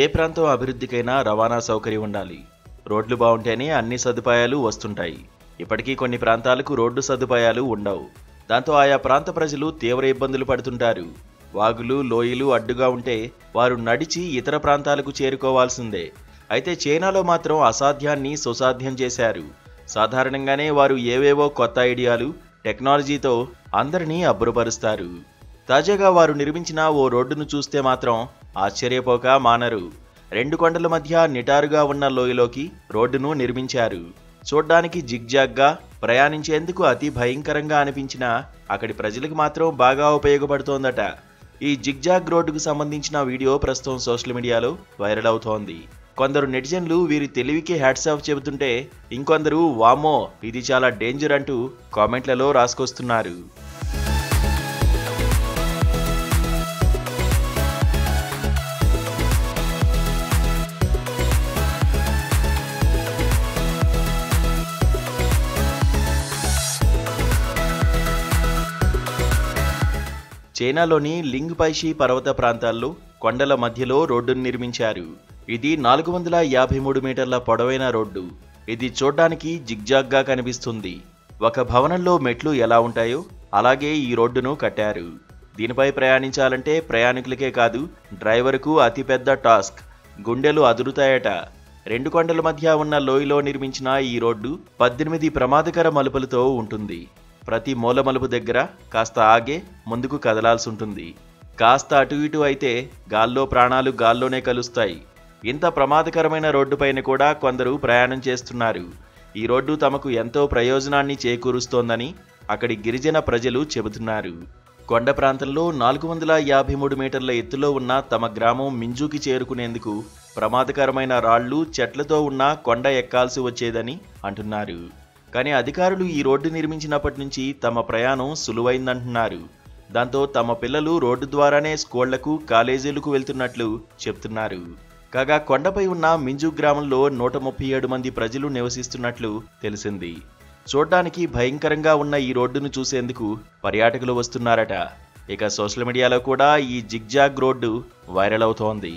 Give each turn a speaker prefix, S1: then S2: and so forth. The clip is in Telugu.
S1: ఏ ప్రాంతం అభివృద్ధికైనా రవాణా సౌకర్యం ఉండాలి. రోడ్లు బాగుంటేనే అన్ని సదుపాయాలు వస్తుంటాయి. ఇప్పటికీ కొన్ని ప్రాంతాలకు రోడ్డు సదుపాయాలు ఉండవు. దాంతో ఆయా ప్రాంత ప్రజలు తీవ్ర ఇబ్బందులు పడుతుంటారు. వాగులు, లోయలు అడ్డుగా ఉంటే వారు నడిచి ఇతర ప్రాంతాలకు చేరుకోవాల్సిందే. అయితే చైనాలో మాత్రం అసాధ్యాన్ని సుసాధ్యం చేశారు. సాధారణంగానే వారు ఏవేవో కొత్త ఐడియాలు, టెక్నాలజీతో అందరినీ అబ్బురపరుస్తారు. తాజాగా వారు నిర్మించిన ఓ రోడ్డును చూస్తే మాత్రం ఆశ్చర్యపోక మానరు. 2 కొండల మధ్య నిటారుగా ఉన్న లోయలోకి రోడ్డును నిర్మించారు. చూడ్డానికి జిగ్జాగ్గా, ప్రయాణించేందుకు అతి భయంకరంగా అనిపించినా అక్కడి ప్రజలకు మాత్రం బాగా ఉపయోగపడుతోందట. ఈ జిగ్జాగ్ రోడ్డుకు సంబంధించిన వీడియో ప్రస్తుతం సోషల్ మీడియాలో వైరల్ అవుతోంది. కొందరు నెటిజన్లు వీరి తెలివికి హ్యాట్స్ ఆఫ్ చెబుతుంటే, ఇంకొందరు వామ్మో ఇది చాలా డేంజర్ అంటూ కామెంట్లలో రాసుకొస్తున్నారు. చైనాలోని లింగ్పైషి పర్వత ప్రాంతాల్లో కొండల మధ్యలో రోడ్డును నిర్మించారు. ఇది 453 మీటర్ల పొడవైన రోడ్డు. ఇది చూడ్డానికి జిగ్జాగ్గా కనిపిస్తుంది. ఒక భవనంలో మెట్లు ఎలా ఉంటాయో అలాగే ఈ రోడ్డును కట్టారు. దీనిపై ప్రయాణించాలంటే ప్రయాణికులకే కాదు, డ్రైవర్కు అతిపెద్ద టాస్క్. గుండెలు అదురుతాయట. 2 కొండల మధ్య ఉన్న లోయలో నిర్మించిన ఈ రోడ్డు 18 ప్రమాదకర మలుపులతో ఉంటుంది. ప్రతి మూల మలుపు దగ్గర కాస్త ఆగే ముందుకు కదలాల్సి ఉంటుంది. కాస్త అటు ఇటు అయితే గాల్లో ప్రాణాలు గాల్లోనే కలుస్తాయి. ఇంత ప్రమాదకరమైన రోడ్డుపైన కూడా కొందరు ప్రయాణం చేస్తున్నారు. ఈ రోడ్డు తమకు ఎంతో ప్రయోజనాన్ని చేకూరుస్తోందని అక్కడి గిరిజన ప్రజలు చెబుతున్నారు. కొండ ప్రాంతంలో 453 మీటర్ల ఎత్తులో ఉన్న తమ గ్రామం మింజుకి చేరుకునేందుకు ప్రమాదకరమైన రాళ్లు, చెట్లతో ఉన్న కొండ ఎక్కాల్సి వచ్చేదని అంటున్నారు. కానీ అధికారులు ఈ రోడ్డు నిర్మించినప్పటి నుంచి తమ ప్రయాణం సులువైందంటున్నారు. దాంతో తమ పిల్లలు రోడ్డు ద్వారానే స్కూళ్లకు, కాలేజీలకు వెళ్తున్నట్లు చెప్తున్నారు. కాగా కొండపై ఉన్న మింజు గ్రామంలో 137 మంది ప్రజలు నివసిస్తున్నట్లు తెలిసింది. చూడ్డానికి భయంకరంగా ఉన్న ఈ రోడ్డును చూసేందుకు పర్యాటకులు వస్తున్నారట. ఇక సోషల్ మీడియాలో కూడా ఈ జిగ్జాగ్ రోడ్డు వైరల్ అవుతోంది.